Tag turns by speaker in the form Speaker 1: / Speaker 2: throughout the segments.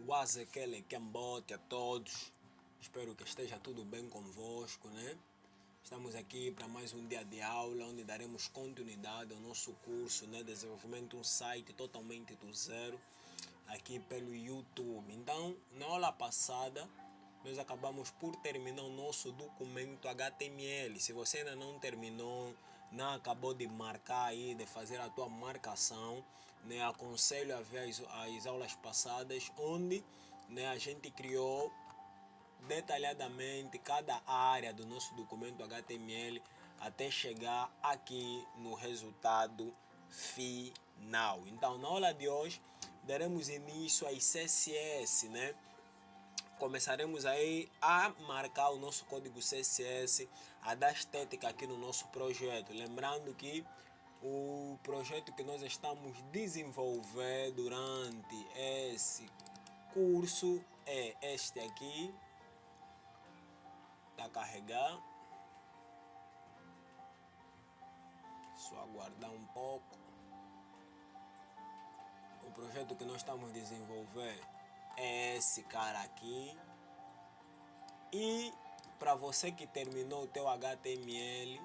Speaker 1: Wazekele Kembote a todos. Espero que esteja tudo bem convosco, né? Estamos aqui para mais um dia de aula, onde daremos continuidade ao nosso curso, né? Desenvolvimento de um site totalmente do zero, aqui pelo YouTube. Então, na aula passada, nós acabamos por terminar o nosso documento HTML. Se você ainda não terminou, não acabou de marcar aí, de fazer a tua marcação, né, aconselho a ver as aulas passadas, onde, né, a gente criou detalhadamente cada área do nosso documento HTML até chegar aqui no resultado final. Então, na aula de hoje, daremos início às CSS, né? Começaremos aí a marcar o nosso código CSS, a dar estética aqui no nosso projeto. Lembrando que o projeto que nós estamos desenvolvendo durante esse curso é este aqui. Tá a carregar. Só aguardar um pouco. O projeto que nós estamos desenvolvendo é esse cara aqui. E para você que terminou o teu HTML,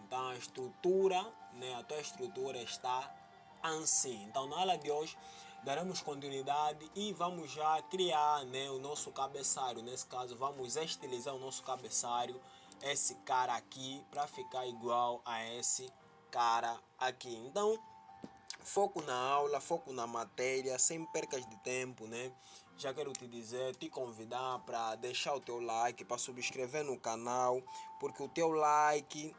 Speaker 1: então a estrutura, né, a tua estrutura está assim. Então na aula de hoje daremos continuidade e vamos já criar, né, o nosso cabeçalho. Nesse caso vamos estilizar o nosso cabeçalho, esse cara aqui, para ficar igual a esse cara aqui. Então foco na aula, foco na matéria, sem percas de tempo, né? Já quero te dizer, te convidar para deixar o teu like, para subscrever no canal, porque o teu like,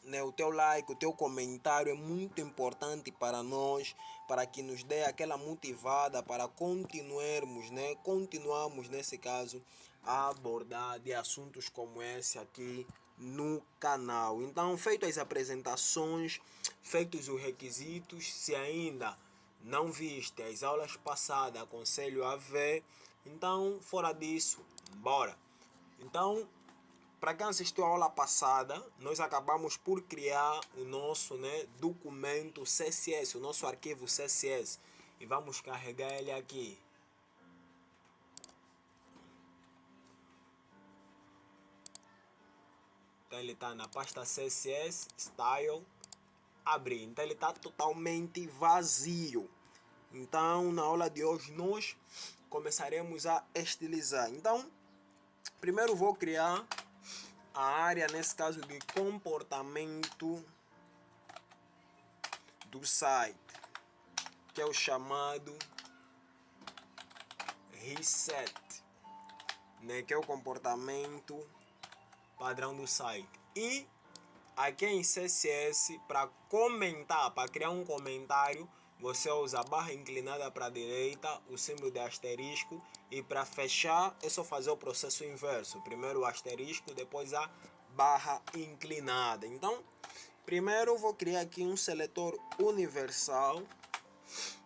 Speaker 1: né, o teu comentário é muito importante para nós, para que nos dê aquela motivada para continuarmos, né, continuamos nesse caso a abordar de assuntos como esse aqui no canal. Então, feitas as apresentações, feitos os requisitos, se ainda não viste as aulas passadas, aconselho a ver. Então, fora disso, bora. Então, para quem assistiu a aula passada, nós acabamos por criar o nosso, né, documento CSS, o nosso arquivo CSS. E vamos carregar ele aqui. Então ele está na pasta CSS, Style, abrir. Então ele está totalmente vazio. Então na aula de hoje nós começaremos a estilizar. Então, primeiro vou criar a área, nesse caso, de comportamento do site, que é o chamado reset, né, que é o comportamento padrão do site. E aqui em CSS, para comentar, para criar um comentário, você usa a barra inclinada para a direita, o símbolo de asterisco, e para fechar é só fazer o processo inverso. Primeiro o asterisco, depois a barra inclinada. Então, primeiro eu vou criar aqui um seletor universal,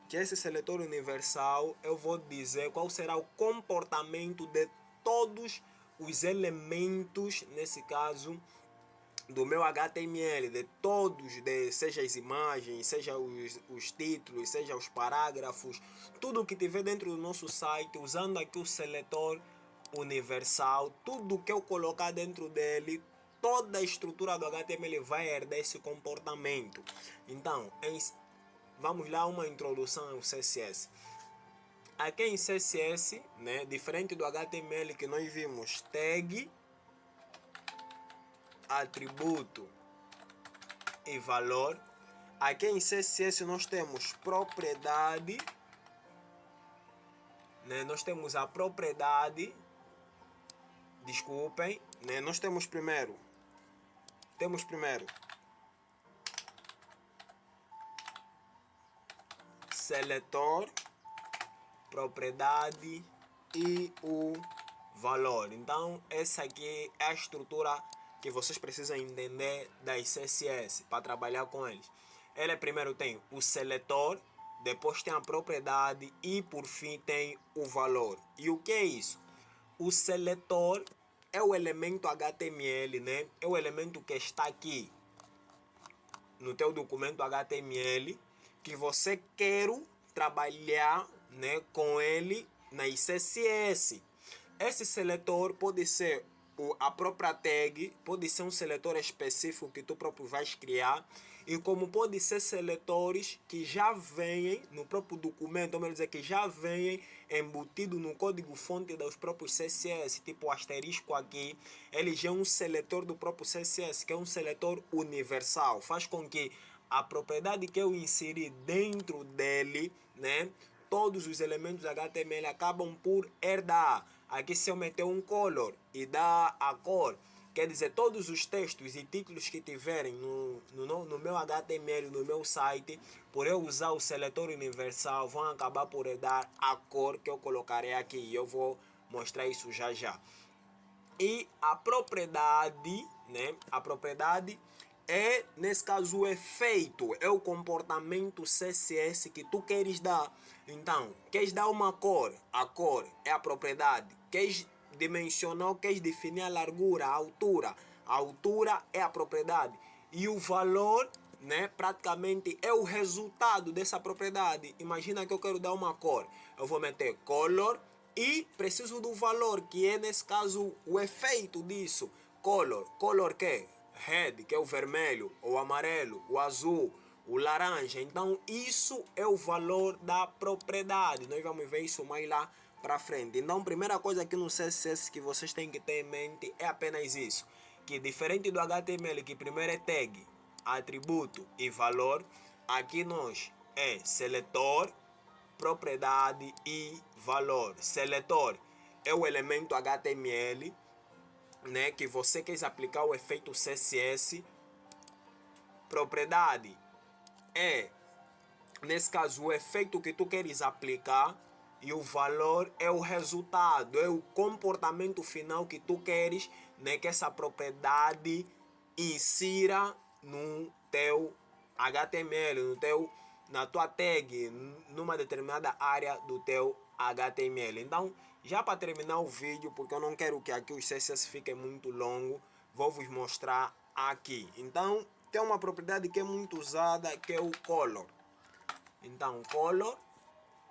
Speaker 1: que esse seletor universal eu vou dizer qual será o comportamento de todos os elementos, nesse caso, do meu HTML, de todos, seja as imagens, seja os títulos, seja os parágrafos, tudo que tiver dentro do nosso site, usando aqui o seletor universal, tudo que eu colocar dentro dele, toda a estrutura do HTML vai herdar esse comportamento. Então, vamos lá, uma introdução ao CSS. Aqui em CSS, né, diferente do HTML que nós vimos, tag, atributo e valor. Aqui em CSS nós temos propriedade, né? Nós temos a propriedade, desculpem, né? Nós temos primeiro seletor, propriedade e o valor. Então essa aqui é a estrutura que vocês precisam entender das CSS para trabalhar com eles. Ele primeiro tem o seletor, depois tem a propriedade e por fim tem o valor. E o que é isso? O seletor é o elemento HTML, né? É o elemento que está aqui no teu documento HTML que você trabalhar, né, com ele nas CSS. Esse seletor pode ser a própria tag, pode ser um seletor específico que tu próprio vais criar, e como pode ser seletores que já vêm no próprio documento, ou melhor dizer, que já vêm embutido no código fonte dos próprios CSS, tipo o asterisco aqui, ele já é um seletor do próprio CSS, que é um seletor universal, faz com que a propriedade que eu inseri dentro dele, né, todos os elementos HTML acabam por herdar. Aqui se eu meter um color e dar a cor, quer dizer, todos os textos e títulos que tiverem no meu HTML, no meu site, por eu usar o seletor universal, vão acabar por herdar a cor que eu colocarei aqui. E eu vou mostrar isso já já. E a propriedade, né? A propriedade é, nesse caso, o efeito, é o comportamento CSS que tu queres dar. Então, queres dar uma cor, a cor é a propriedade. Queres dimensionar, queres definir a largura, a altura é a propriedade. E o valor, né, praticamente é o resultado dessa propriedade. Imagina que eu quero dar uma cor, eu vou meter color e preciso do valor, que é nesse caso o efeito disso. Color que? Red, que é o vermelho, o amarelo, o azul, o laranja. Então isso é o valor da propriedade. Nós vamos ver isso mais lá para frente. Então a primeira coisa aqui no CSS que vocês têm que ter em mente é apenas isso. Que diferente do HTML, que primeiro é tag, atributo e valor, aqui nós é seletor, propriedade e valor. Seletor é o elemento HTML, né, que você quer aplicar o efeito CSS. Propriedade é, nesse caso, o efeito que tu queres aplicar, e o valor é o resultado, é o comportamento final que tu queres, né, que essa propriedade insira no teu HTML, na tua tag, numa determinada área do teu HTML. Então, já para terminar o vídeo, porque eu não quero que aqui os CSS fiquem muito longo, vou vos mostrar aqui. Então, tem uma propriedade que é muito usada, que é o color. Então, color,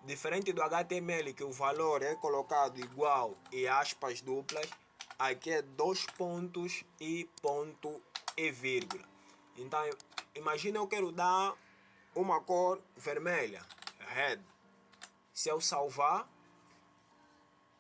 Speaker 1: diferente do HTML, que o valor é colocado igual e aspas duplas, aqui é dois pontos e ponto e vírgula. Então, imagina eu quero dar uma cor vermelha, red. Se eu salvar,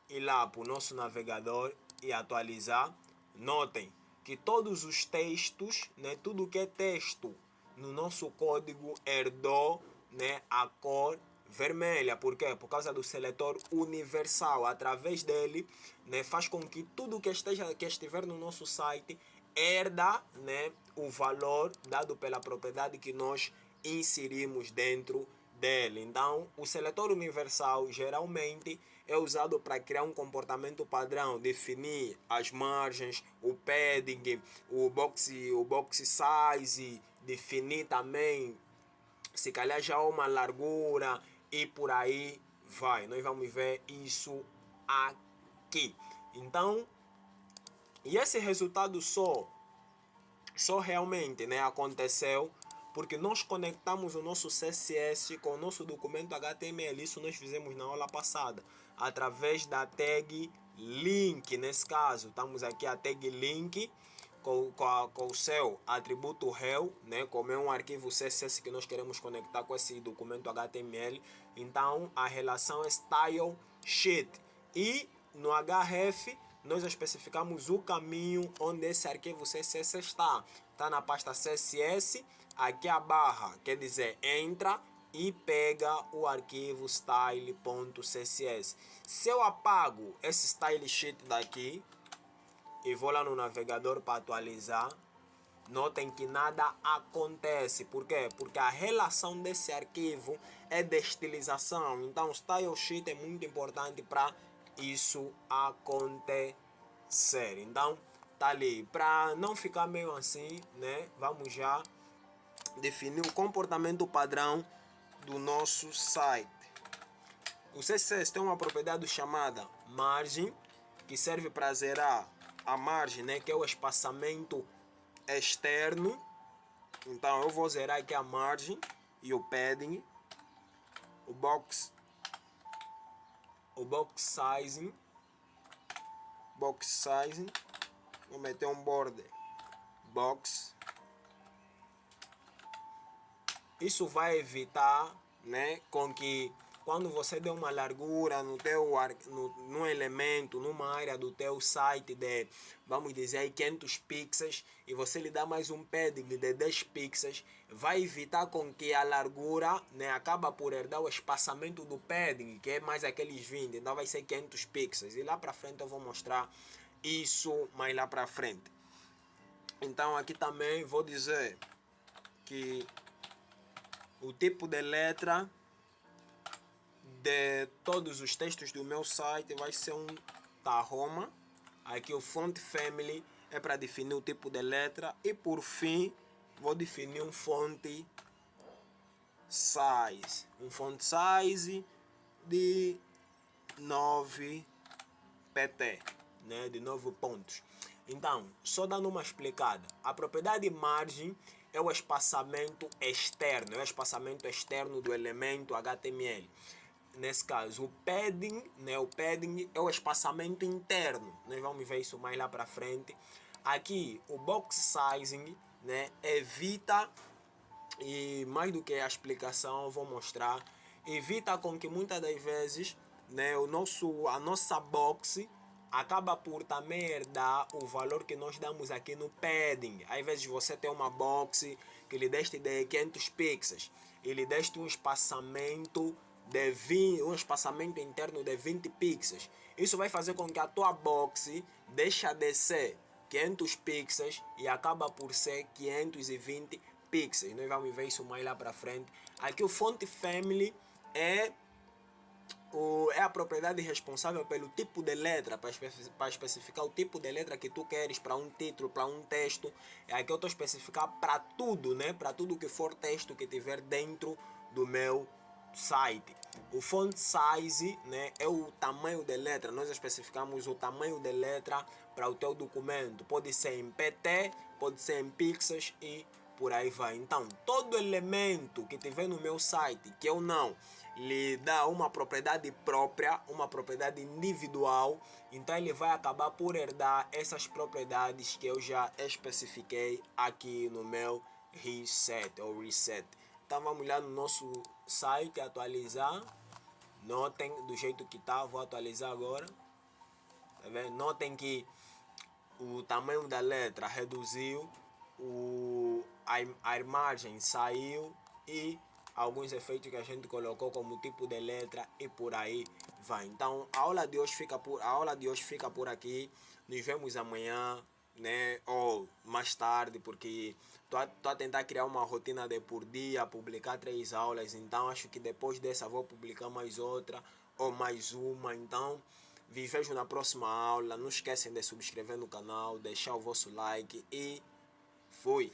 Speaker 1: ir lá para o nosso navegador e atualizar, notem que todos os textos, né, tudo que é texto no nosso código herdou, né, a cor vermelha. Por quê? Por causa do seletor universal. Através dele, né, faz com que tudo que estiver no nosso site herda, né, o valor dado pela propriedade que nós inserimos dentro dele. Então, o seletor universal geralmente é usado para criar um comportamento padrão, definir as margens, o padding, o box size, definir também se calhar já uma largura e por aí vai. Nós vamos ver isso aqui. Então, e esse resultado só realmente, né, aconteceu porque nós conectamos o nosso CSS com o nosso documento HTML. Isso nós fizemos na aula passada, através da tag link. Nesse caso, estamos aqui a tag link com o seu atributo rel, né, como é um arquivo CSS que nós queremos conectar com esse documento HTML. Então, a relação é style sheet. E no href, nós especificamos o caminho onde esse arquivo CSS está. Está na pasta CSS, aqui a barra, quer dizer, entra e pega o arquivo style.css. Se eu apago esse style sheet daqui e vou lá no navegador para atualizar, notem que nada acontece. Por quê? Porque a relação desse arquivo é de estilização. Então, o style sheet é muito importante para isso acontecer. Então, tá ali. Para não ficar meio assim, né? Vamos já definir o comportamento padrão do nosso site. O CSS tem uma propriedade chamada margem, que serve para zerar a margem, né, que é o espaçamento externo. Então eu vou zerar aqui a margem e o padding. o box sizing, vou meter um border box. Isso vai evitar, né, com que quando você der uma largura no elemento, numa área do teu site de, vamos dizer, 500 pixels, e você lhe dá mais um padding de 10 pixels, vai evitar com que a largura, né, acaba por herdar o espaçamento do padding, que é mais aqueles 20, então vai ser 500 pixels. E lá para frente eu vou mostrar isso mais lá para frente. Então aqui também vou dizer que o tipo de letra de todos os textos do meu site vai ser um Tahoma. Aqui o font family é para definir o tipo de letra. E por fim, vou definir um font size. Um font size de 9 pt, né? De 9 pontos. Então, só dando uma explicada. A propriedade margem é o espaçamento externo. É o espaçamento externo do elemento HTML. Nesse caso, o padding, né, o padding é o espaçamento interno. Nós vamos ver isso mais lá para frente. Aqui, o box sizing, né, evita, e mais do que a explicação, eu vou mostrar, evita com que muitas das vezes, né, a nossa box acaba por também herdar o valor que nós damos aqui no padding. Às vezes você tem uma box que lhe deste de 500 pixels e lhe deste um espaçamento um espaçamento interno de 20 pixels. Isso vai fazer com que a tua box deixe de ser 500 pixels e acaba por ser 520 pixels. Nós vamos ver isso mais lá para frente. Aqui o font family é a propriedade responsável pelo tipo de letra, para especificar o tipo de letra que tu queres para um título, para um texto. Aqui eu estou especificar para tudo, né? Para tudo que for texto que tiver dentro do meu site. O font size, né, é o tamanho de letra. Nós especificamos o tamanho de letra para o teu documento. Pode ser em pt, pode ser em pixels e por aí vai. Então, todo elemento que tiver no meu site que eu não lhe dá uma propriedade própria, uma propriedade individual, então ele vai acabar por herdar essas propriedades que eu já especifiquei aqui no meu reset ou reset. Então vamos lá no nosso site, atualizar. Notem do jeito que tá, vou atualizar agora. Tá vendo? Notem que o tamanho da letra reduziu, a margem saiu e alguns efeitos que a gente colocou como tipo de letra e por aí vai. Então a aula de hoje fica por aqui. Nos vemos amanhã, né, ou mais tarde, porque tô a tentar criar uma rotina de por dia publicar 3 aulas. Então acho que depois dessa vou publicar mais outra ou mais uma. Então vi vejo na próxima aula. Não esquecem de subscrever no canal, deixar o vosso like e fui.